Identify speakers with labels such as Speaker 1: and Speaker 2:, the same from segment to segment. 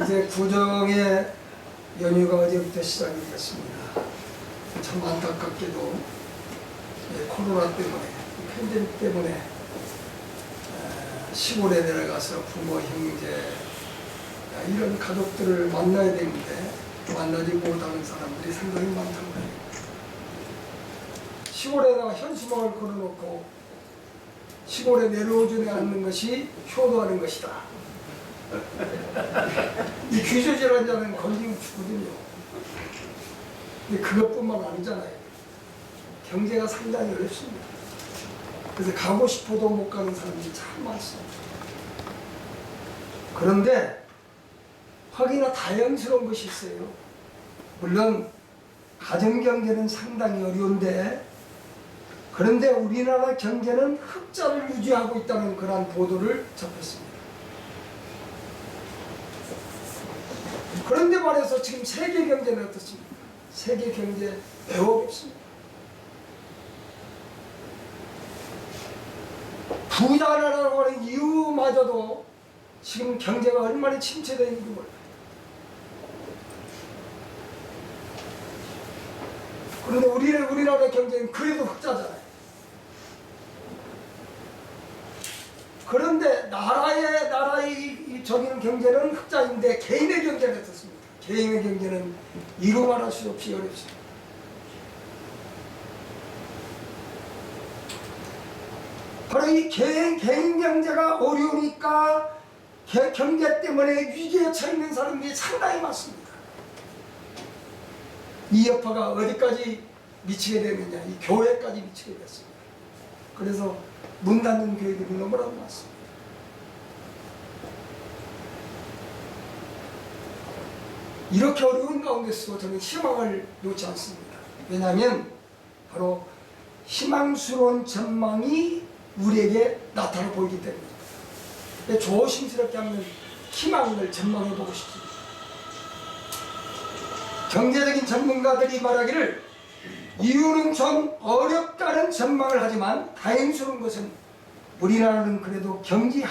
Speaker 1: 이제 구정의 연휴가 어제부터 시작이 됐습니다. 참 안타깝게도 코로나 때문에, 팬데믹 때문에 시골에 내려가서 부모, 형제 이런 가족들을 만나야 되는데 만나지 못하는 사람들이 상당히 많다고 해요. 시골에다가 현수막을 걸어놓고 시골에 내려오지 않는 것이 효도하는 것이다. 이 귀소질환자는 걸리면 죽거든요. 근데 그것뿐만 아니잖아요. 경제가 상당히 어렵습니다. 그래서 가고 싶어도 못 가는 사람들이 참 많습니다. 그런데 확이나 다행스러운 것이 있어요. 물론 가정경제는 상당히 어려운데, 그런데 우리나라 경제는 흑자를 유지하고 있다는 그런 보도를 접했습니다. 그런데 말해서 지금 세계 경제는 어떻습니까? 세계 경제 매우 어렵습니다. 부자라고 하는 이유마저도 지금 경제가 얼마나 침체되어 있는지 몰라요. 그런데 우리나라 경제는 그래도 흑자잖아요. 그런데 나라의 저기는 경제는 흑자인데 개인의 경제는 어떻습니까? 개인의 경제는 이루 말할 수 없이 어렵습니다. 바로 이 개인 경제가 어려우니까 경제 때문에 위기에 처해 있는 사람들이 상당히 많습니다. 이 여파가 어디까지 미치게 되느냐, 이 교회까지 미치게 됐습니다. 그래서 문 닫는 교회들이 너무나도 많습니다. 이렇게 어려운 가운데서도 저는 희망을 놓지 않습니다. 왜냐하면 바로 희망스러운 전망이 우리에게 나타나 보이기 때문입니다. 조심스럽게 하면 희망을 전망해 보고 싶습니다. 경제적인 전문가들이 말하기를 이유는 좀 어렵다는 전망을 하지만 다행스러운 것은 우리나라는 그래도 경제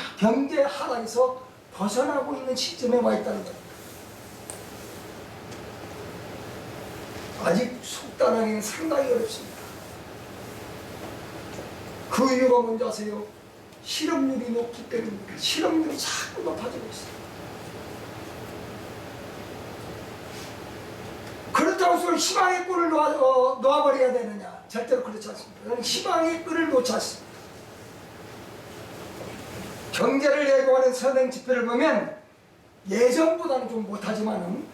Speaker 1: 하락에서 벗어나고 있는 시점에 와 있다는 겁니다. 아직 속단하기는 상당히 어렵습니다. 그 이유가 뭔지 아세요? 실업률이 높기 때문입니다. 실업률이 자꾸 높아지고 있어요. 그렇다고 해서 희망의 끈을 놓아버려야 되느냐? 절대로 그렇지 않습니다. 저는 희망의 끈을 놓지 않습니다. 경제를 예고하는 선행 지표를 보면 예전보다는 좀 못하지만은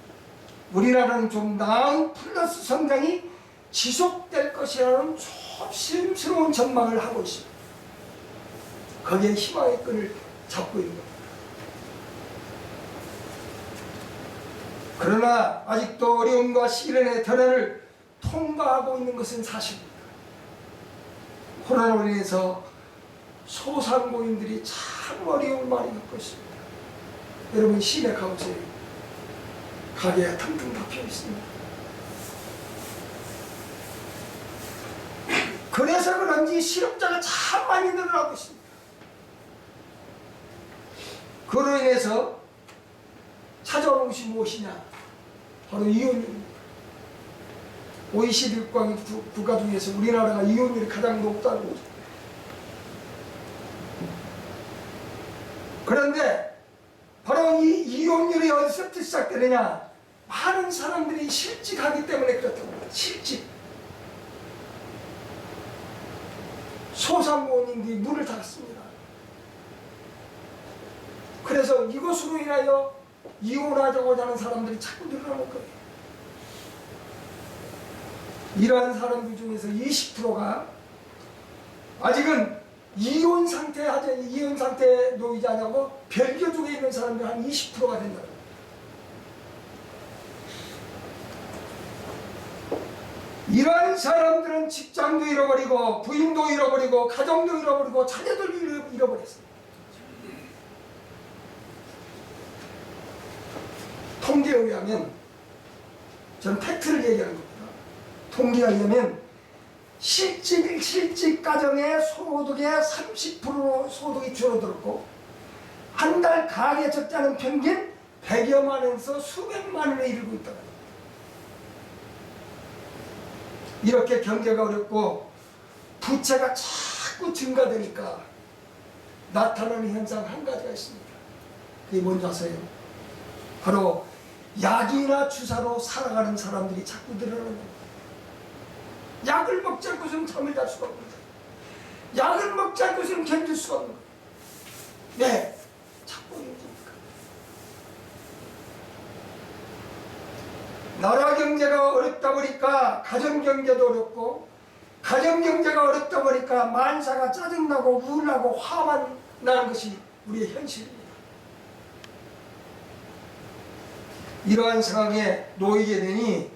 Speaker 1: 우리나라는 좀 나은 플러스 성장이 지속될 것이라는 조심스러운 전망을 하고 있습니다. 거기에 희망의 끈을 잡고 있는 겁니다. 그러나 아직도 어려움과 시련의 터널을 통과하고 있는 것은 사실입니다. 코로나로 인해서 소상공인들이 참 어려움을 많이 겪고 있습니다. 여러분 시내 가보세요. 가게가 텅텅 닫혀 있습니다. 그래서 그런지 실업자가 참 많이 늘어나고 있습니다. 그로 인해서 찾아오는 것이 무엇이냐? 바로 이혼율입니다. OECD 국가 중에서 우리나라가 이혼율이 가장 높다는 거죠. 그런데 바로 이 이혼율이 어디서부터 시작되느냐? 많은 사람들이 실직하기 때문에 그렇다고 합니다. 실직. 소상공인들이 문을 닫았습니다. 그래서 이것으로 인하여 이혼하자고 하는 사람들이 자꾸 늘어나는 거예요. 이러한 사람들 중에서 20%가 아직은 이혼 상태에 놓이지 않냐고 별교 중에 있는 사람들 한 20%가 된다. 이러한 사람들은 직장도 잃어버리고 부인도 잃어버리고 가정도 잃어버리고 자녀들도 잃어버렸습니다. 통계에 의하면, 저는 팩트를 얘기하는 겁니다. 통계에 의하면 실직 가정의 소득의 30% 소득이 줄어들었고 한 달 가계 적자는 평균 100여만에서 수백만에 이르고 있다. 이렇게 경제가 어렵고 부채가 자꾸 증가되니까 나타나는 현상 한 가지가 있습니다. 그게 뭔지 아세요? 바로 약이나 주사로 살아가는 사람들이 자꾸 늘어나는 겁니다. 약을 먹지 않고서는 잠을 잘 수가 없는 거예요. 약을 먹지 않고서는 견딜 수가 없는 거예요. 네, 자꾸 힘듭니까? 나라 경제가 어렵다 보니까 가정 경제도 어렵고, 가정 경제가 어렵다 보니까 만사가 짜증나고 우울하고 화만 나는 것이 우리의 현실입니다. 이러한 상황에 놓이게 되니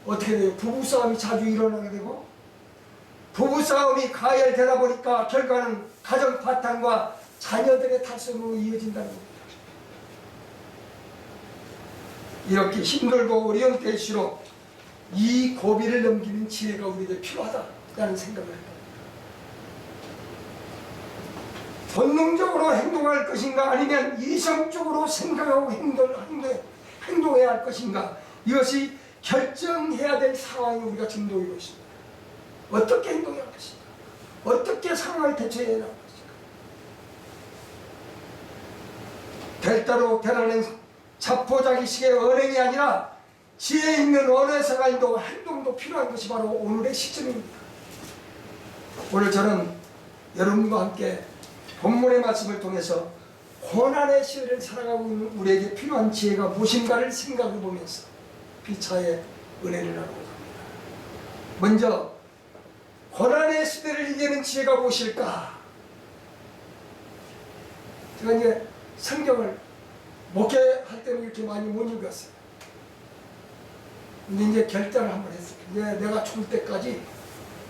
Speaker 1: 어떻게 돼요? 부부싸움이 자주 일어나게 되고, 부부싸움이 가열되다 보니까 결과는 가정 파탄과 자녀들의 탈선으로 이어진다는 겁니다. 이렇게 힘들고 어려운 때일수록 이 고비를 넘기는 지혜가 우리에게 필요하다라는 생각을 합니다. 본능적으로 행동할 것인가 아니면 이성적으로 생각하고 행동해야 할 것인가, 이것이 결정해야 될 상황이 우리가 지금 놓이고 있습니다. 어떻게 행동해야 할 것인가, 어떻게 상황을 대처해야 할 것인가. 별따로 되라는 자포자기식의 언행이 아니라 지혜 있는 언어 생활도 행동도 필요한 것이 바로 오늘의 시점입니다. 오늘 저는 여러분과 함께 본문의 말씀을 통해서 고난의 시대를 살아가고 있는 우리에게 필요한 지혜가 무엇인가를 생각해 보면서 피차의 은혜를 나누고 합니다. 먼저 고난의 시대를 이기는 지혜가 무엇일까? 제가 이제 성경을 목회할 때는 이렇게 많이 못 읽었어요. 근데 이제 결단을 한번 했어요. 이제 내가 죽을 때까지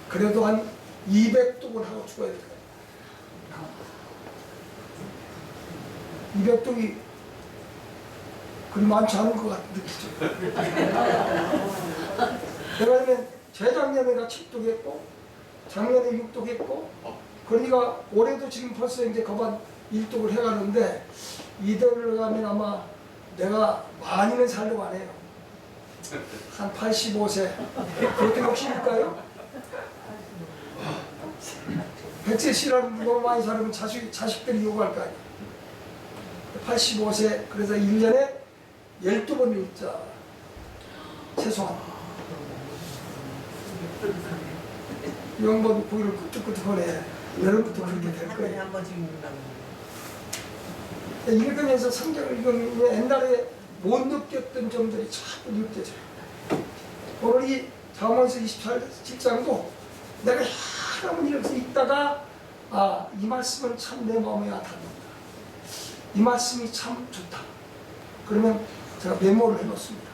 Speaker 1: 그래도 한 200독은 하고 죽어야 될 거예요. 200독이 그리 많지 않은 것 같은 느낌이죠. 내가 그러면 재작년에가 7독 했고, 작년에 6독 했고, 그러니까 올해도 지금 벌써 이제 거반 1독을 해가는데, 이대로 가면 아마 내가 많이는 살려고 안 해요. 한 85세. 그렇게 욕심일까요? 100세 씨라는 너무 많이 살면 자식들이 요구할 거 아니에요. 85세, 그래서 1년에 12번 읽자. 최소한. 영번 고기를 끄떡끄떡하네. 여러분부터 그렇게 될 거예요.
Speaker 2: 한 번씩 먹는다고.
Speaker 1: 읽으면서 성경을 읽으면 옛날에 못 느꼈던 점들이 자꾸 느껴져요. 오늘 이 잠언서 27장도 내가 여러 번 이렇게 읽다가 이 말씀은 참 내 마음에 와닿는다. 이 말씀이 참 좋다. 그러면 제가 메모를 해놓습니다.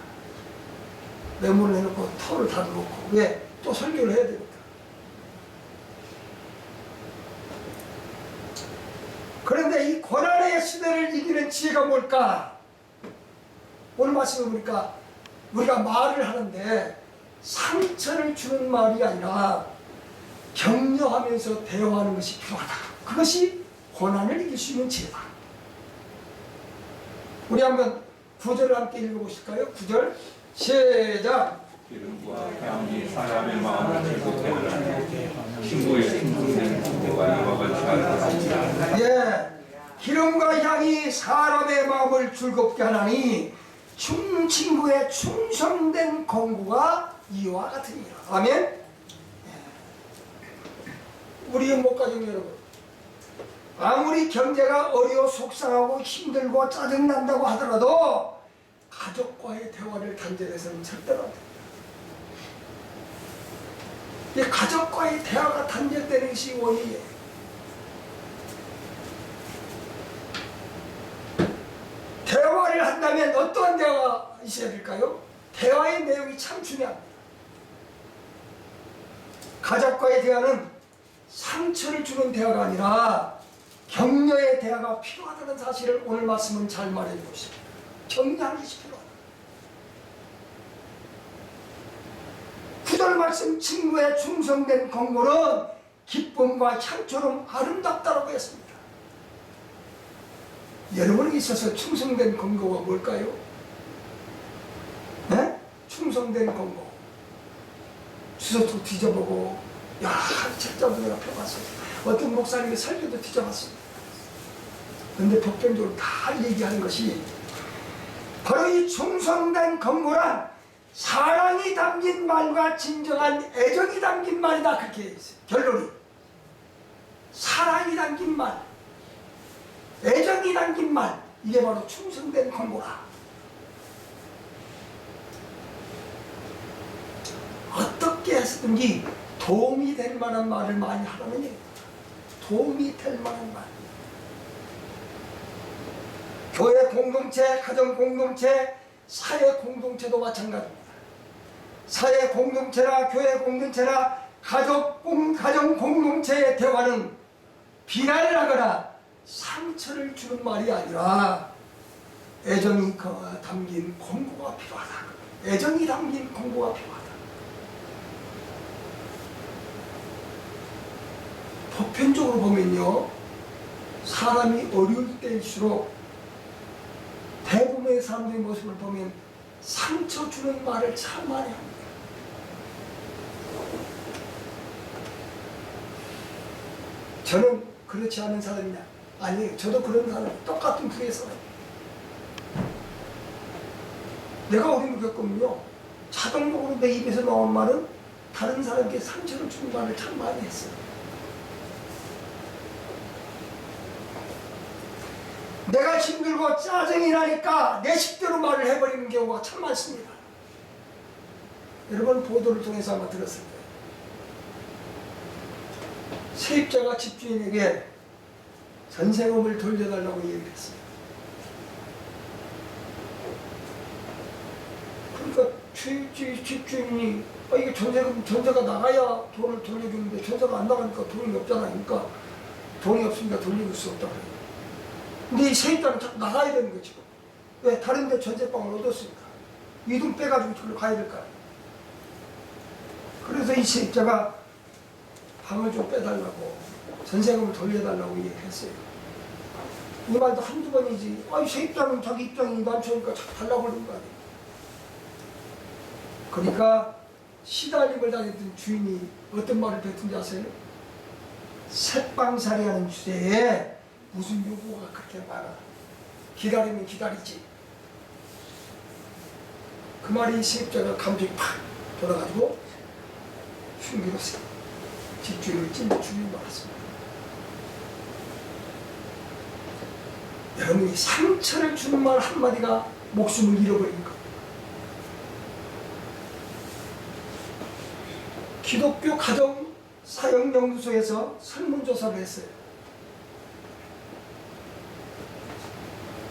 Speaker 1: 메모를 해놓고 터를 닫아놓고, 왜? 또 설교를 해야 되니까. 그런데 이 고난의 시대를 이기는 지혜가 뭘까? 오늘 말씀을 보니까 우리가 말을 하는데 상처를 주는 말이 아니라 격려하면서 대화하는 것이 필요하다. 그것이 고난을 이길 수 있는 지혜다. 우리 한번 9절을 함께 읽어보실까요? 9절 시작.
Speaker 3: 기름과 향이 사람의 마음을 즐겁게 하는 친구의 충성된 부모가 이와 같이 하리라.
Speaker 1: 예, 기름과 향이 사람의 마음을 즐겁게 하나니 친구의 충성된 공부가 이와 같으니라. 아멘. 우리 목가정 여러분, 아무리 경제가 어려워 속상하고 힘들고 짜증난다고 하더라도 가족과의 대화를 단절해서는 절대로 안 됩니다. 이 가족과의 대화가 단절되는 것이 원인이에요. 대화를 한다면 어떠한 대화가 있어야 될까요? 대화의 내용이 참 중요합니다. 가족과의 대화는 상처를 주는 대화가 아니라 격려의 대화가 필요하다는 사실을 오늘 말씀은 잘 말해주고 있습니다. 격려하는 것이 필요하다. 9절 말씀, 친구의 충성된 공고는 기쁨과 향처럼 아름답다라고 했습니다. 여러분에게 있어서 충성된 근거가 뭘까요? 네? 충성된 근거. 주소도 뒤져보고, 야, 책자도 내가 펴봤어. 어떤 목사님의 설교도 뒤져봤어. 근데 보편적으로 다 얘기하는 것이 바로 이 충성된 근거란 사랑이 담긴 말과 진정한 애정이 담긴 말이다. 그렇게 있어요. 결론이. 사랑이 담긴 말, 애정이 담긴 말, 이게 바로 충성된 근거라. 어떻게 해서든지 도움이 될 만한 말을 많이 하라는 얘기예요. 도움이 될 만한 말. 교회 공동체, 가정 공동체, 사회 공동체도 마찬가지입니다. 사회 공동체나 교회 공동체나 가정 공동체의 대화는 비난을 하거나 상처를 주는 말이 아니라 애정이 담긴 권고가 필요하다. 애정이 담긴 권고가 필요하다. 보편적으로 보면요, 사람이 어려울 때일수록 대부분의 사람들의 모습을 보면 상처 주는 말을 참 많이 합니다. 저는 그렇지 않은 사람이냐? 아니에요. 저도 그런 사람, 똑같은 부류의 사람. 내가 어림을 겪으면요, 자동적으로 내 입에서 나온 말은 다른 사람에게 상처를 주는 말을 참 많이 했어요. 내가 힘들고 짜증이 나니까 내 식대로 말을 해버리는 경우가 참 많습니다. 여러분 보도를 통해서 아마 들었을 거예요. 세입자가 집주인에게 전세금을 돌려달라고 얘기를 했어요. 그러니까 집주인이 이게 전세가 나가야 돈을 돌려주는데 전세가 안 나가니까 돈이 없잖아. 그러니까 돈이 없으니까 돌려줄 수 없다고 해요. 근데 이 세입자는 자꾸 나가야 되는 거지. 왜? 다른 데 전세방을 얻었으니까. 이 돈 빼가지고 저로 가야 될 거 아니에요. 그래서 이 세입자가 방을 좀 빼달라고, 전세금을 돌려달라고 얘기했어요. 이 말도 한두 번이지. 이 세입자는 자기 입장이 난처니까 자꾸 달라고 그러는 거 아니에요. 그러니까 시달림을 당했던 주인이 어떤 말을 뱉은지 아세요? 새빵살이하는 주제에 무슨 요구가 그렇게 많아. 기다리면 기다리지. 그 말이 세입자가 감정이 팍 돌아가지고 흉기로 집주인을 찔러 죽이고 말았습니다. 여러분이 상처를 주는 말 한마디가 목숨을 잃어버린 것. 기독교 가정 사역연구소에서 설문조사를 했어요.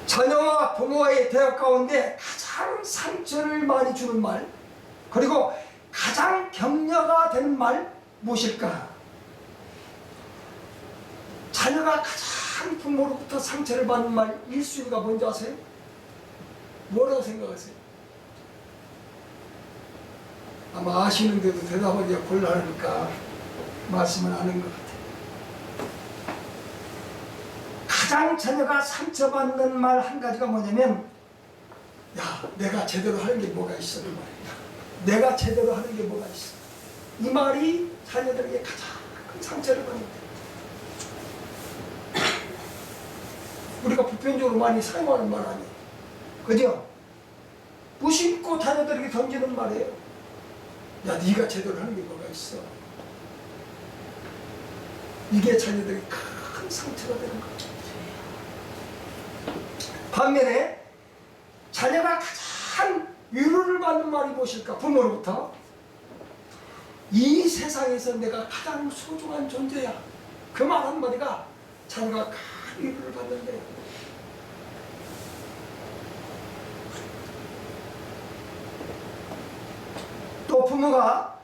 Speaker 1: 자녀와 부모와의 대화 가운데 가장 상처를 많이 주는 말, 그리고 가장 격려가 되는 말 무엇일까? 자녀가 가장 부모로부터 상처를 받는 말 1순위가 뭔지 아세요? 뭐라고 생각하세요? 아마 아시는데도 대답하기가 곤란하니까 말씀을 안 하는 것 같아요. 가장 자녀가 상처받는 말 한 가지가 뭐냐면, 야, 내가 제대로 하는 게 뭐가 있어? 이 말이야. 내가 제대로 하는 게 뭐가 있어? 이 말이 자녀들에게 가장 큰 상처를 받는다. 우리가 보편적으로 많이 사용하는 말 아니에요. 그죠? 무심코 자녀들에게 던지는 말이에요. 야, 네가 제대로 하는 게 뭐가 있어? 이게 자녀들에게 큰 상처가 되는 거죠. 반면에 자녀가 가장 위로를 받는 말이 무엇일까? 부모로부터. 이 세상에서 내가 가장 소중한 존재야. 그 말 한마디가 자녀가 큰 위로를 받는데요. 또 부모가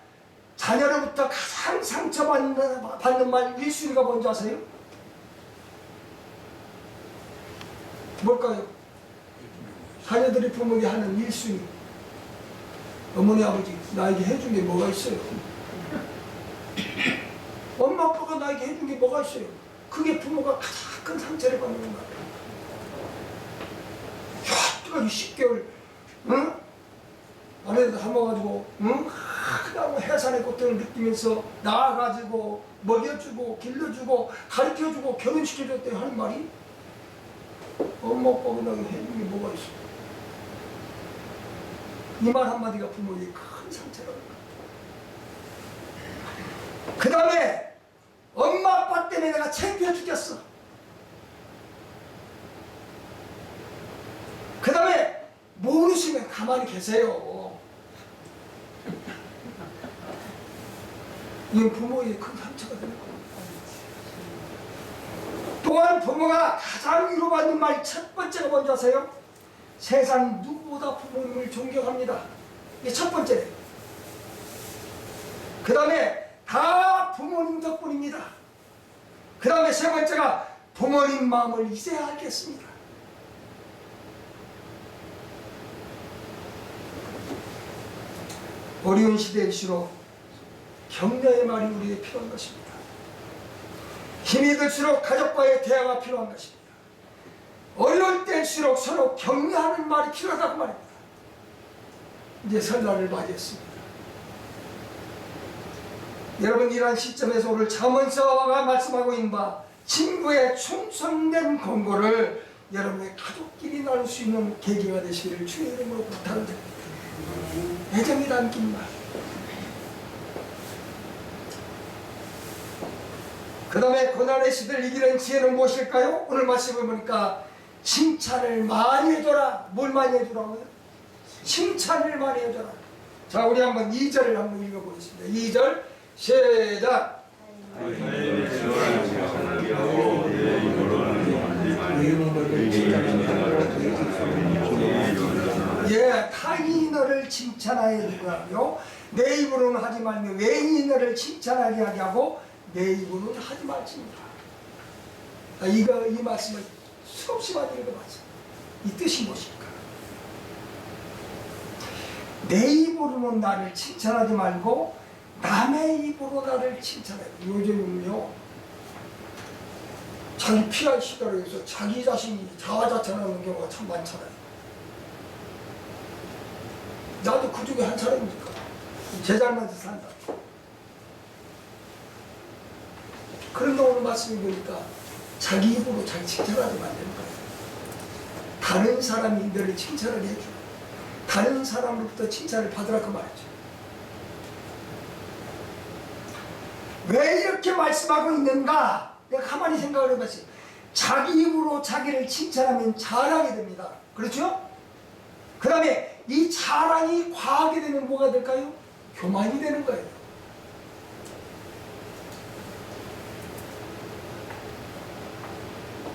Speaker 1: 자녀로부터 가장 상처받는 말 1순위가 뭔지 아세요? 뭘까요? 자녀들이 부모에게 하는 1순위. 어머니 아버지 나에게 해준 게 뭐가 있어요? 엄마 아빠가 나에게 해준 게 뭐가 있어요? 그게 부모가 가장 큰 상처를 받는 거예요. 끝까지 10개월 응? 안에다 담아가지고 응? 그냥 해산의 고통을 느끼면서 나아가지고 먹여주고 길러주고 가르쳐주고 결혼시켜줬대 하는 말이 엄마 아빠가 그냥 해준 게 뭐가 있어. 이 말 한마디가 부모에게 큰 상처가 됩니다. 그 다음에 엄마 아빠 때문에 내가 창피해 죽겠어. 그 다음에 모르시면 가만히 계세요. 이건 부모에게 큰 상처가 되는 겁니다. 또한 부모가 가장 위로받는 말 첫 번째가 뭔지 아세요? 세상 누구보다 부모님을 존경합니다. 이게 첫 번째예요. 그 다음에 다 부모님 덕분입니다. 그 다음에 세 번째가 부모님 마음을 이제야 알겠습니다. 어려운 시대일수록 격려의 말이 우리에게 필요한 것입니다. 힘이 들수록 가족과의 대화가 필요한 것입니다. 어려울 때일수록 서로 격려하는 말이 필요하다고 말입니다. 이제 설날을 맞이했습니다. 여러분, 이러한 시점에서 오늘 잠언서가 말씀하고 있는 바 친구의 충성된 권고를 여러분의 가족끼리 나눌 수 있는 계기가 되시기를 주의 이름으로 부탁을 드립니다. 애정이 담긴 말. 그 다음에 고난의 시대를 이기는 지혜는 무엇일까요? 오늘 말씀을 보니까 칭찬을 많이 해줘라. 뭘 많이 해주라고요? 칭찬을 많이 해줘라. 자, 우리 한번 2절을 한번 읽어보겠습니다. 2절 시작. 예, 타인이 너를 칭찬하여 주고요. 내 입으로는 하지 말며 외인이 너를 칭찬하게 하게 하고 내 입으로는 하지 말지니라. 이 말씀을 수없이 많이 읽어봤어요. 이 뜻이 무엇일까? 내 입으로는 나를 칭찬하지 말고 남의 입으로 나를 칭찬해요. 요즘은요, 자기 피할 시도를 해서 자기 자신이 자화자찬하는 경우가 참 많잖아요. 나도 그 중에 한 사람이니까 제 잘못에 산다. 그런데 오늘 말씀을 보니까 자기 입으로 자기 칭찬하지 말라는 거예요. 다른 사람이 너를 칭찬을 해줘. 다른 사람으로부터 칭찬을 받으라 그 말이죠. 왜 이렇게 말씀하고 있는가? 내가 가만히 생각을 해봤어요. 자기 입으로 자기를 칭찬하면 자랑이 됩니다. 그렇죠? 그 다음에 이 자랑이 과하게 되면 뭐가 될까요? 교만이 되는 거예요.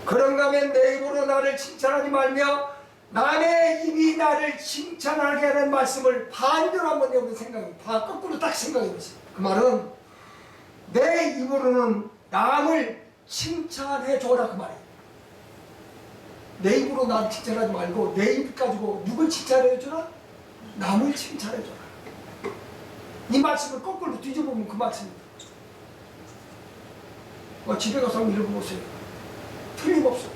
Speaker 1: 그런가 하면 내 입으로 나를 칭찬하지 말며 남의 입이 나를 칭찬하게 하는 말씀을 반대로 한번 여러분 거꾸로 딱 생각해 보세요. 그 말은 내 입으로는 남을 칭찬해 줘라 그 말이에요. 내 입으로 나를 칭찬하지 말고 내 입 가지고 누굴 칭찬해 줘라? 남을 칭찬해 줘라. 이 말씀을 거꾸로 뒤져보면 그 말씀입니다. 집에 가서 한번 읽어보세요. 틀림없어요.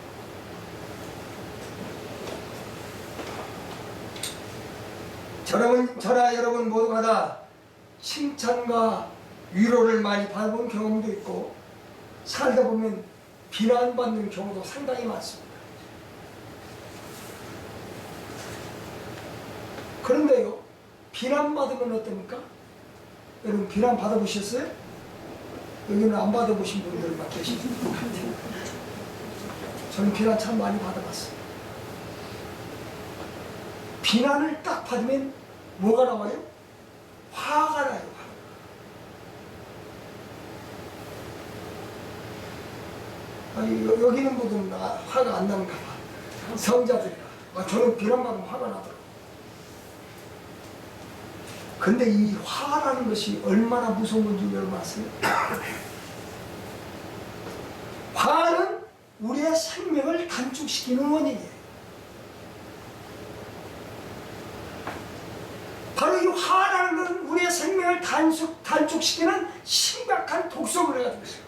Speaker 1: 저나 여러분 모두가 다 칭찬과 위로를 많이 받아본 경험도 있고 살다 보면 비난받는 경우도 상당히 많습니다. 그런데요, 비난받으면 어떻습니까? 여러분 비난 받아보셨어요? 여기는 안 받아보신 분들만 계시는 것 같아요. 저는 비난 참 많이 받아봤어요. 비난을 딱 받으면 뭐가 나와요? 화가 나요. 여기 있는 분들은 화가 안 나는가 봐. 성자들이라. 저는 비난받으면 화가 나더라고요. 근데 이 화라는 것이 얼마나 무서운 건지 여러분 아세요? 화는 우리의 생명을 단축시키는 원인이에요. 바로 이 화라는 건 우리의 생명을 단축시키는 심각한 독성을 가지고 있어요.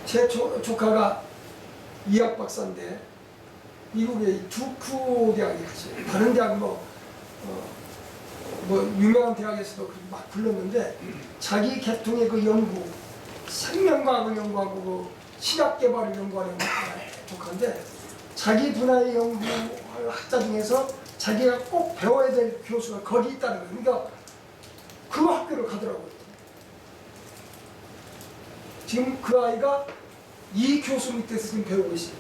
Speaker 1: 제 조카가 이학 박사인데 미국의 두크 대학에 갔어요. 다른 대학 뭐 유명한 대학에서도 막 불렀는데 자기 계통의 그 연구, 생명과학을 연구하고 그 신약 개발을 연구하는 독한데 자기 분야의 연구할 학자 중에서 자기가 꼭 배워야 될 교수가 거기 있다는 거예요. 그러니까 그 학교를 가더라고요. 지금 그 아이가 이 교수 밑에서 지금 배우고 있어요.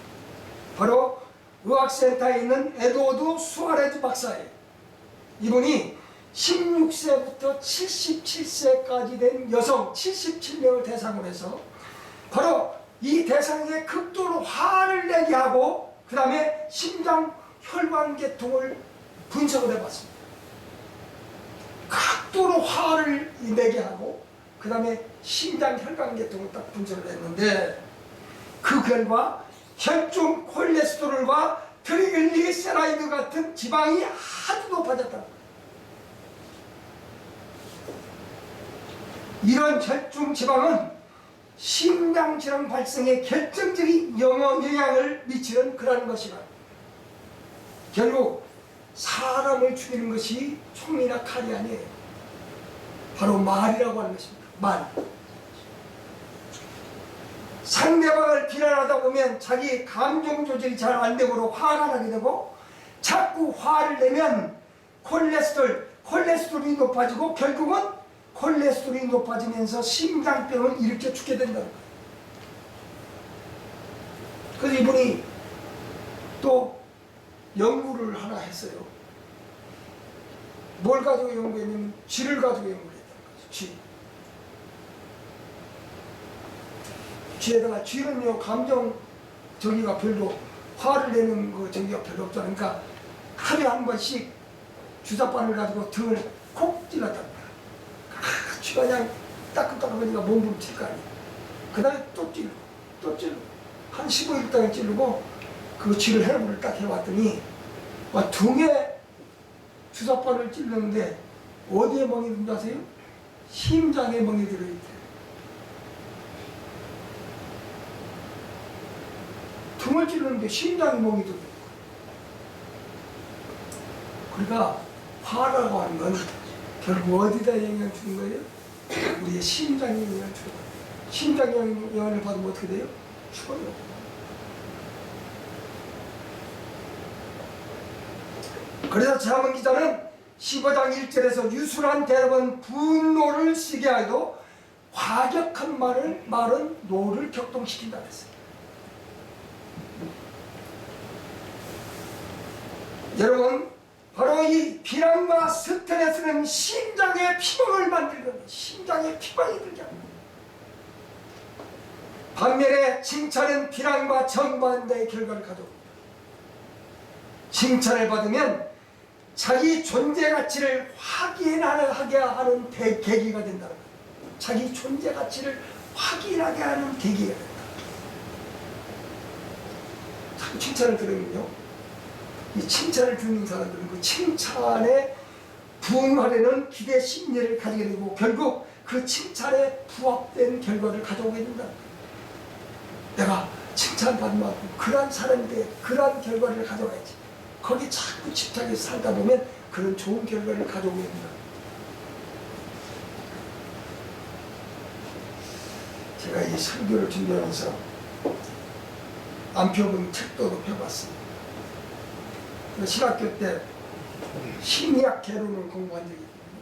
Speaker 1: 바로 의학센터에 있는 에드워드 수아레즈 박사예요. 이분이 16세부터 77세까지 된 여성 77명을 대상으로 해서 바로 이 대상에 극도로 화를 내게 하고 그 다음에 심장 혈관계통을 분석을 해봤습니다. 극도로 화를 내게 하고 그 다음에 심장 혈관계통을 딱 분석을 했는데 그 결과 혈중 콜레스테롤과 트리글리세라이드 같은 지방이 아주 높아졌다. 이런 혈중 지방은 심장질환 발생에 결정적인 영향을 미치는 그런 것이라 결국 사람을 죽이는 것이 총이나 칼이 아니에요. 바로 말이라고 하는 것입니다. 말. 상대방을 비난하다 보면 자기 감정 조절이 잘 안 되므로 화가 나게 되고 자꾸 화를 내면 콜레스테롤이 높아지고 결국은 콜레스테롤이 높아지면서 심장병을 일으켜 죽게 된다는 거예요. 그래서 이분이 또 연구를 하나 했어요. 뭘 가지고 연구했냐면 쥐를 가지고 연구를 했다는 거죠. 쥐에다가 쥐는요 감정 저기가 별로 화를 내는 그 저기가 별로 없잖아요. 그러니까 하루에 한 번씩 주사바늘 가지고 등을 콕 찔렀단 말이야. 쥐가 그냥 따끔따끔하니까 몸부림칠 거 아니야. 그 다음에 또 찌르고 한 15일 동안 찌르고 그 쥐를 해부를 딱 해봤더니 막 등에 주사바늘 찔렀는데 어디에 멍이 든지 아세요? 심장에 멍이 들어있대. 등을 찔렀는데 심장에 멍이 들어있고. 그러니까 화라고 하는 건 결국 어디다 영향을 주는 거예요? 우리의 심장에 영향을 주는 거예요. 심장에 영향을 받으면 어떻게 돼요? 죽어요. 그래서 자문 기자는 15장 1절에서 유순한 대답은 분노를 쓰게 하여도 과격한 말은 노를 격동시킨다 그랬어요. 여러분 바로 이 비난과 스트레스는 심장의 피멍을 만들거든요. 심장의 피멍이 들게 합니다. 반면에 칭찬은 비난과 정반대의 결과를 가져옵니다. 칭찬을 받으면 자기 존재 가치를 확인하게 하는 계기가 된다는 거예요. 자기 존재 가치를 확인하게 하는 계기가 된다. 자꾸 칭찬을 들으면요, 이 칭찬을 듣는 사람들은 그 칭찬에 부응하려는 기대 심리를 가지게 되고 결국 그 칭찬에 부합된 결과를 가져오게 된다는 거예요. 내가 칭찬받는 만큼 그러한 사람인데 그러한 결과를 가져와야지. 거기 자꾸 집착해서 살다 보면 그런 좋은 결과를 가져오게 됩니다. 제가 이 설교를 준비하면서 안 펴본 책도 펴봤습니다. 신학교 때 심리학 개론을 공부한 적이 있거든요.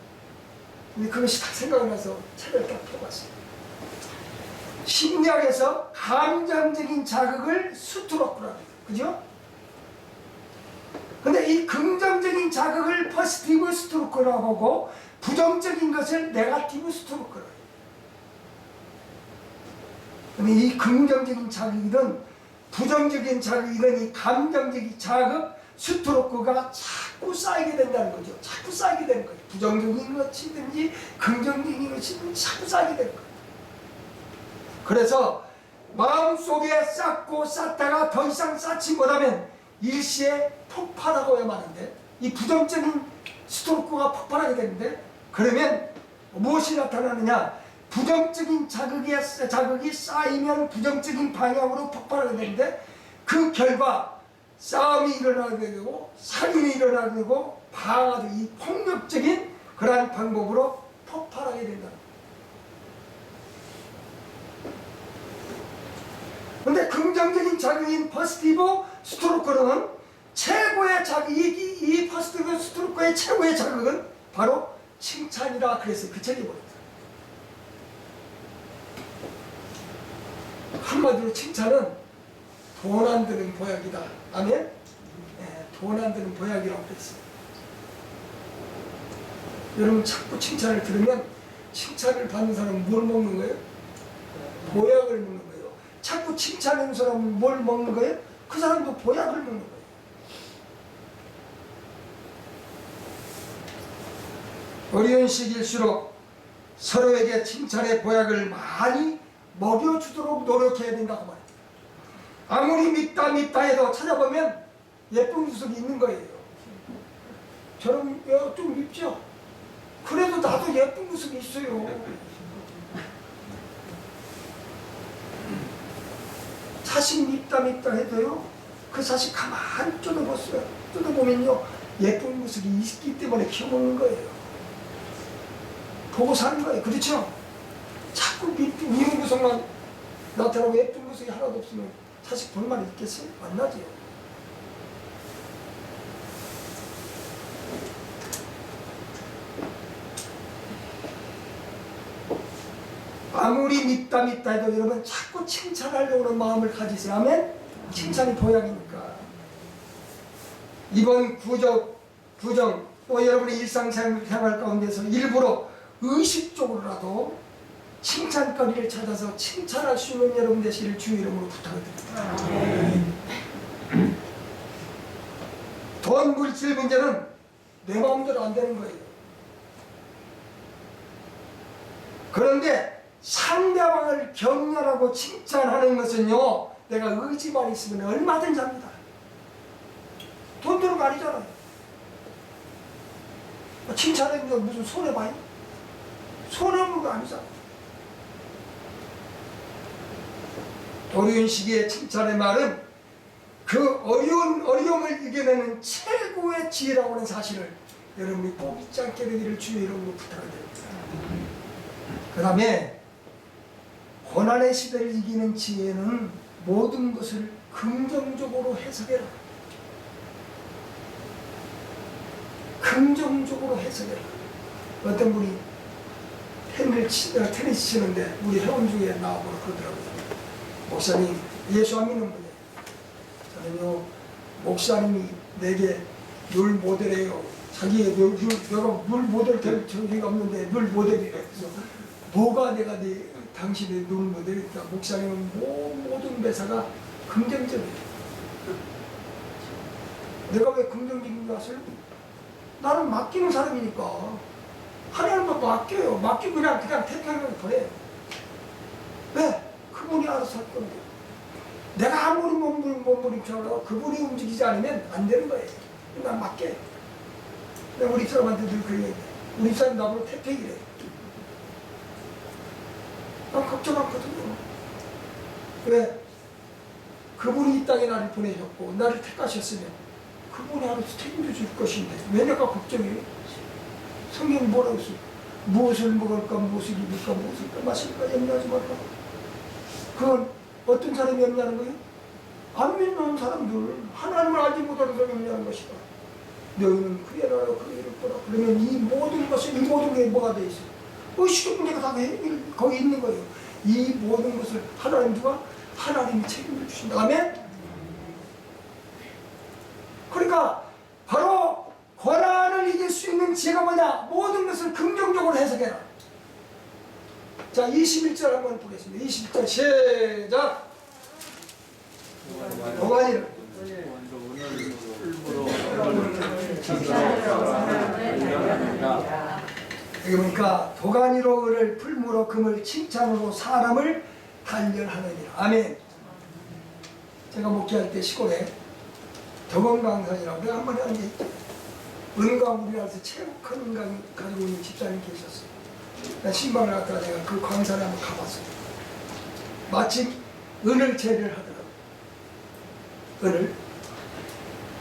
Speaker 1: 근데 그것이 딱 생각나서 책을 딱 펴봤어요. 심리학에서 감정적인 자극을 스트로크라고 해요. 그죠? 근데 이 긍정적인 자극을 포지티브 스트로크라고 하고 부정적인 것을 네거티브 스트로크라고 해요. 근데 이 긍정적인 자극이든 부정적인 자극이든 이 감정적인 자극 스트로크가 자꾸 쌓이게 된다는 거죠. 자꾸 쌓이게 되는 거예요. 부정적인 것이든지 긍정적인 것이든지 자꾸 쌓이게 되는 거예요. 그래서 마음속에 쌓고 쌓다가 더 이상 쌓지 못하면 일시에 폭발하고 하는데 이 부정적인 스트로크가 폭발하게 되는데 그러면 무엇이 나타나느냐? 부정적인 자극이 쌓이면 부정적인 방향으로 폭발하게 되는데 그 결과 싸움이 일어나게 되고 살인이 일어나게 되고 방화도 이 폭력적인 그러한 방법으로 폭발하게 된다. 그런데 긍정적인 작용인 포지티브 스트로크는 최고의 자극이, 이 포지티브 스트로크의 최고의 자극은 바로 칭찬이라 그래서 그 책이 뭐였다. 한마디로 칭찬은 돈 안 드는 보약이다. 아멘? 돈 안 드는 보약이라고 그랬어요. 여러분 자꾸 칭찬을 들으면 칭찬을 받는 사람은 뭘 먹는 거예요? 보약을 먹는 거예요. 자꾸 칭찬하는 사람은 뭘 먹는 거예요? 그 사람도 보약을 먹는 거예요. 어려운 시기일수록 서로에게 칭찬의 보약을 많이 먹여주도록 노력해야 된다고 말해요. 아무리 밉다 해도 찾아보면 예쁜 구석이 있는 거예요. 저는 좀 밉죠? 그래도 나도 예쁜 구석이 있어요. 자식 밉다 해도요, 그 자식 가만히 뜯어보세요. 뜯어보면요, 예쁜 구석이 있기 때문에 키워먹는 거예요. 보고 사는 거예요. 그렇죠? 자꾸 미운 구석만 나타나고 예쁜 구석이 하나도 없으면 자식 볼말이 있겠어요? 만나죠. 아무리 밉다 해도 여러분 자꾸 칭찬하려고 하는 마음을 가지세요. 아멘? 칭찬이 보약이니까. 이번 부정 또 여러분의 일상생활 가운데서 일부러 의식적으로라도 칭찬거리를 찾아서 칭찬할 수 있는 여러분 되시기를 주의 이름으로 부탁드립니다. 돈 물질 문제는 내 마음대로 안 되는 거예요. 그런데 상대방을 격려하고 칭찬하는 것은요, 내가 의지만 있으면 얼마든지 합니다. 돈 드는 거 아니잖아요. 칭찬하는 게 무슨 손해봐요? 손해보는 거 아니잖아. 어려운 시기에 칭찬의 말은 그 어려움을 이겨내는 최고의 지혜라고 하는 사실을 여러분이 꼭 잊지 않게 되기를 주의 이름으로 부탁을 드립니다. 그 다음에 고난의 시대를 이기는 지혜는 모든 것을 긍정적으로 해석해라. 긍정적으로 해석해라. 어떤 분이 테니스 치는데 우리 회원 중에 나와보고 그러더라고요. 목사님, 예수 안 믿는 분이에요. 저는요, 목사님이 내게 룰 모델이에요. 자기의 내가 룰 모델 될 적이 없는데 룰 모델이래. 그래서 뭐가 내가 당신의 룰 모델이다. 목사님은 모든 매사가 긍정적이에요. 내가 왜 긍정적인 줄 아세요? 나는 맡기는 사람이니까. 하나님도 맡겨요. 맡기고 그냥 택하면 보내요. 왜? 그분이 알아서 할 건데. 내가 아무리 몸부림쳐도 그분이 움직이지 않으면 안 되는 거예요. 난 맡겨요. 내가 우리 사람한테 늘 그 얘기해. 우리 사람 나보고 택이래. 난 걱정 않거든요. 왜? 그분이 이 땅에 나를 보내셨고 나를 택하셨으면 그분이 알아서 책임져 줄 것인데 왜 내가 걱정해요? 성경이 뭐라고 했어요? 무엇을 먹을까, 무엇을 입을까, 무엇을 마실까 염려하지 말까. 그건 어떤 사람이 염려하는 거예요? 안 믿는 사람들, 하나님을 알지 못하는 사람이 염려하는 것이다. 너희는 그의 나라와 그의 일을 보라. 그러면 이 모든 것이, 이 모든 게 뭐가 돼 있어요? 의식의 문제가 다 거기 있는 거예요. 이 모든 것을 하나님 누가? 하나님이 책임져 주신다. 아멘? 그러니까 바로 고난을 이길 수 있는 지혜가 뭐냐? 모든 것을 긍정적으로 해석해라. 자, 21절 한번 보겠습니다. 20절 시작. 도가니를 여기 보니까 도가니로 을을 풀무로 금을 칭찬으로 사람을 단련하느니라. 아멘. 제가 목회할 때 시골에 덕원강산이라고 내가 한번 한 게 있죠. 은강 우리나라에서 최고 큰 은강 가지고 있는 집사님 계셨어요. 나 신방을 갔다가 내가 그 광산에 한번 가봤어요. 마침 은을 제를 하더라고요. 은을.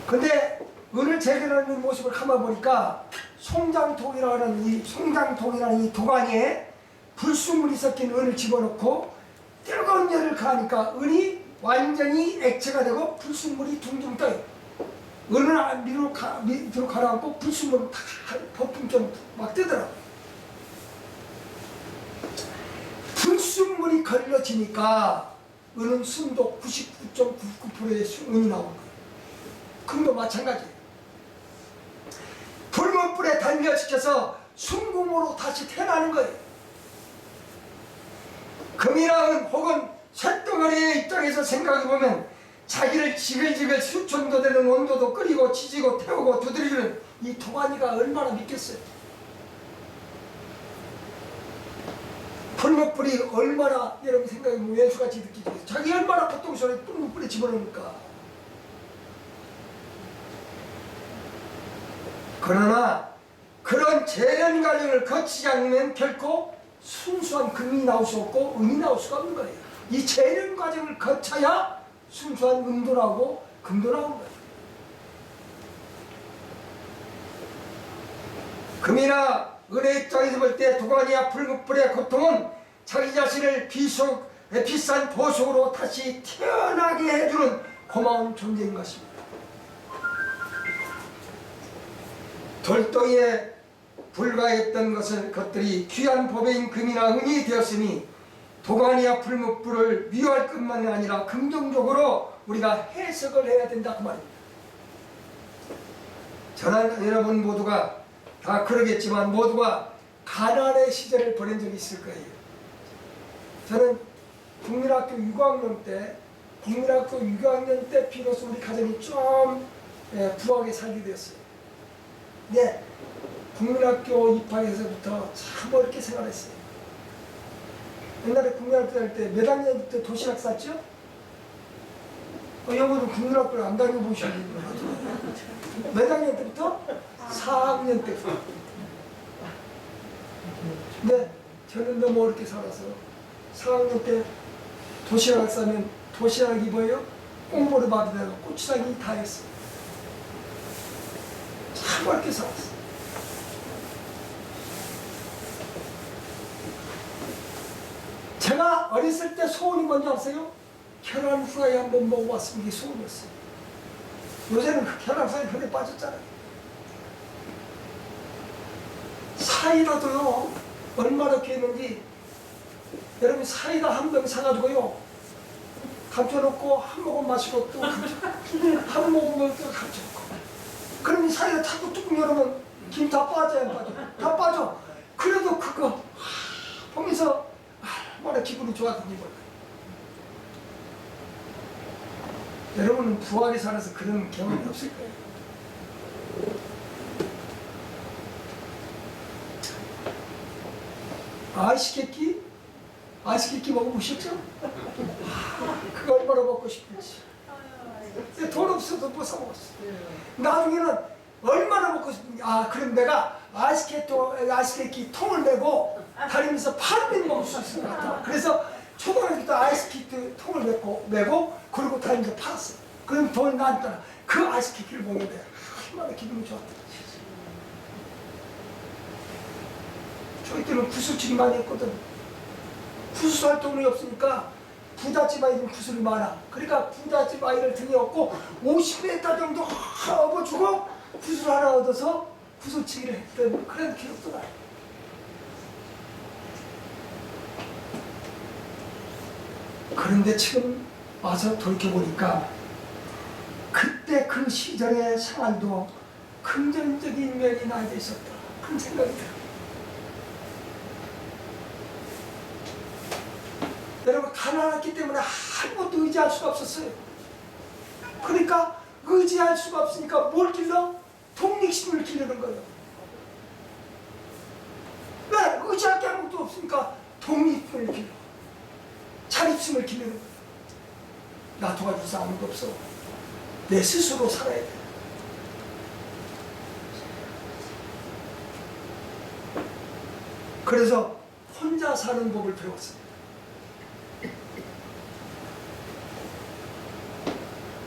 Speaker 1: 근데 은을 재현하는 모습을 가만 보니까 송장통이라는 이 도가니에 불순물이 섞인 은을 집어넣고 뜨거운 열을 가하니까 은이 완전히 액체가 되고 불순물이 둥둥 떠요. 은을 밑으로 가라앉고 불순물은 다 거품처럼 막 뜨더라고요. 불순물이 걸러지니까 은은 순도 99.99%의 은이 나오는 거예요. 금도 마찬가지예요. 붉은불에 단결시켜서 순금으로 다시 태어나는 거예요. 금이나 은 혹은 쇳덩어리의 입장에서 생각해보면 자기를 지글지글 수천도 되는 온도도 끓이고 지지고 태우고 두드려주는 이 도가니가 얼마나 믿겠어요. 붉은불이 얼마나 여러분 생각해보면 왼수같이 느끼죠. 자기 얼마나 고통스러워 붉은불에 집어넣으니까. 그러나 그런 재련 과정을 거치지 않으면 결코 순수한 금이 나올 수 없고 은이 나올 수가 없는 거예요. 이 재련 과정을 거쳐야 순수한 은도 나오고 금도 나오는 거예요. 금이나 은의 입장에서 볼 때 도가니와 붉은불의 고통은 자기 자신을 비싼 보석으로 다시 태어나게 해주는 고마운 존재인 것입니다. 돌덩이에 불과했던 것들이 귀한 보배인 금이나 은이 되었으니 도가니와 붉은불을 미워할 것만이 아니라 긍정적으로 우리가 해석을 해야 된다 그 말입니다. 저는 여러분 모두가 다 그러겠지만 모두가 가난의 시절을 보낸 적이 있을 거예요. 저는 국민학교 6학년 때 비로소 우리 가정이 좀 부하게 살게 되었어요. 네, 국민학교 입학해서부터 참 어렵게 생활했어요. 옛날에 국민학교 다닐 때 몇 학년 때 도시락 쌌죠? 여러분은 국민학교를 안 다녀보시는 분 같아요. 몇 학년 때부터? 4학년 때부터. 근데 저는 너무 어렵게 살아서 4학년 때 도시락 싸면 도시락이 뭐예요? 꽁보르밥에다가 고추장이 다 했어요. 참 어렵게 살았어요. 제가 어렸을 때 소원이 뭔지 아세요? 계란 후라이 한번 먹어봤으면 이게 소원이었어요. 요새는 그 계란 후라이 별에 빠졌잖아요. 사이다도요 얼마나 귀했는지 여러분 사이다 한 병 사가지고요 감춰놓고 한 모금 마시고 또 한 모금 또 감춰놓고 그러면 사이다 자꾸 뚜껑 열으면 김 다 빠져요 안 빠져? 다 빠져. 그래도 그거 보면서 얼마나 기분이 좋았던지 몰라요. 여러분은 부하게 살아서 그런 경험이 없을 거예요. 아이스케이크 먹어보셨죠? 그거 얼마나 먹고 싶은지. 근데 돈 없어도 못 사 먹었어. 나중에는 얼마나 먹고 싶은지. 그럼 내가 아이스케이크 통을 메고 다니면서 팔면 먹을 수 있을 것 같아. 그래서 초등학교 때 아이스케이크 통을 메고 그리고 다니면서 팔았어. 그럼 돈이 나니까 그 아이스케이크를 먹는데 얼마나 기분이 좋았다. 저희 때는 구슬치기 많이 했거든. 구슬 활동이 없으니까 부잣집 아이들은 구슬이 많아. 그러니까 부잣집 아이를 등에 업고 50m 정도 업어주고 구슬 하나 얻어서 구슬치기를 했던 그런 기억도 나요. 그런데 지금 와서 돌이켜보니까 그때 그 시절의 생활도 긍정적인 면이 나에게 있었다. 그런 생각이 들어요. 여러분 가난했기 때문에 아무것도 의지할 수가 없었어요. 그러니까 의지할 수가 없으니까 뭘 길러? 독립심을 기르는 거예요. 왜? 의지할 게 아무것도 없으니까 독립심을 길러. 자립심을 기르는 거예요. 나 도와줄 아무도 없어. 내 스스로 살아야 돼. 그래서 혼자 사는 법을 배웠어요.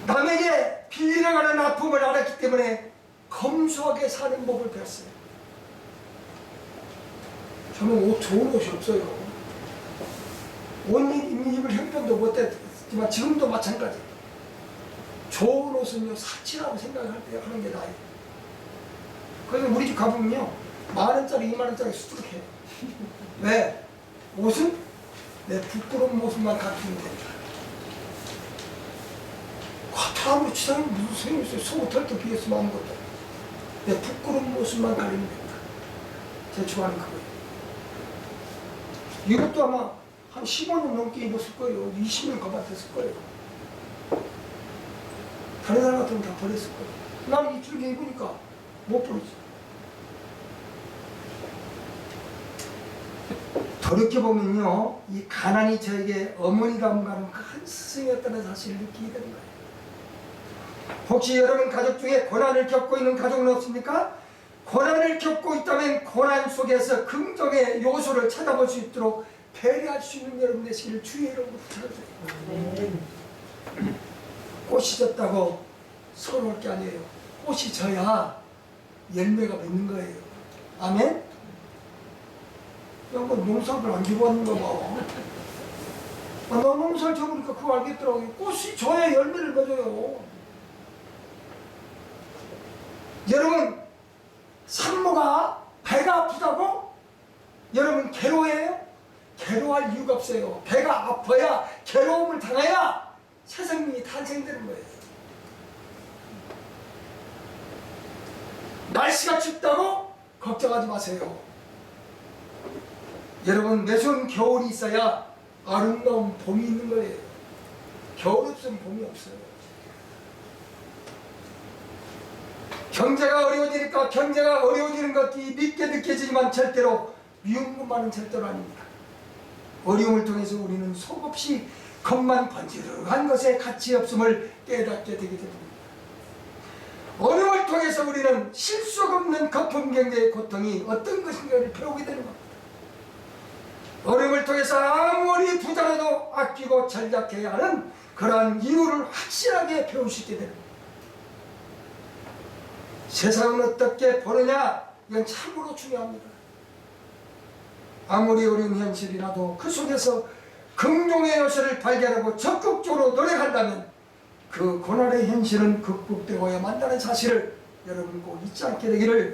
Speaker 1: 남에게 비려가는 아픔을 알았기 때문에 검소하게 사는 법을 배웠어요. 저는 좋은 옷이 없어요. 옷 입을 형편도 못했지만 지금도 마찬가지. 좋은 옷은요 사치라고 생각할 때 하는 게 나아요. 그래서 우리 집 가보면요 10,000원짜리 20,000원짜리 수두룩해요. 왜? 옷은 내 부끄러운 모습만 가리키면 됩니다. 겉으로 치장이 무슨 소용이 있어요. 속을 털도 비었으면 아무것도. 내 부끄러운 모습만 가리면 됩니다. 제 좋아하는 그거예요. 이것도 아마 한 15년 넘게 입었을 거예요. 20년 가봤을 거예요. 다른 사람 같으면 다 버렸을 거예요. 나는 이쪽에 입으니까 못 버리지. 돌이켜 보면요, 이 가난이 저에게 어머니감과는 큰 스승이었다는 사실을 느끼게 되는 거예요. 혹시 여러분 가족 중에 고난을 겪고 있는 가족은 없습니까? 고난을 겪고 있다면 고난 속에서 긍정의 요소를 찾아볼 수 있도록 배려할 수 있는 여러분 되시기를 주의 이름으로 부탁드려요. 꽃이 졌다고 서러울 게 아니에요. 꽃이 져야 열매가 맺는 거예요. 아멘? 뭐 농사를 안 집었는가 봐. 나 농사를 접으니까 그거 알겠더라고요. 꽃이 져야 열매를 맺어요. 여러분, 산모가 배가 아프다고? 여러분 괴로워해요? 괴로워할 이유가 없어요. 배가 아파야, 괴로움을 당해야 새 생명이 탄생되는 거예요. 날씨가 춥다고? 걱정하지 마세요. 여러분, 매서운 겨울이 있어야 아름다운 봄이 있는 거예요. 겨울 없으면 봄이 없어요. 경제가 어려워지니까 경제가 어려워지는 것이 믿게 느껴지지만 절대로 미운 것만은 절대로 아닙니다. 어려움을 통해서 우리는 속없이 겉만 번지르르한 것에 가치 없음을 깨닫게 되게 됩니다. 어려움을 통해서 우리는 실속 없는 거품 경제의 고통이 어떤 것인가를 배우게 되는 겁니다. 어려움을 통해서 아무리 부자라도 아끼고 절약해야 하는 그러한 이유를 확실하게 배울 수 있게 됩니다. 세상은 어떻게 보느냐, 이건 참으로 중요합니다. 아무리 어려운 현실이라도 그 속에서 긍정의 요소를 발견하고 적극적으로 노력한다면 그 고난의 현실은 극복되어야 만다는 사실을 여러분 꼭 잊지 않게 되기를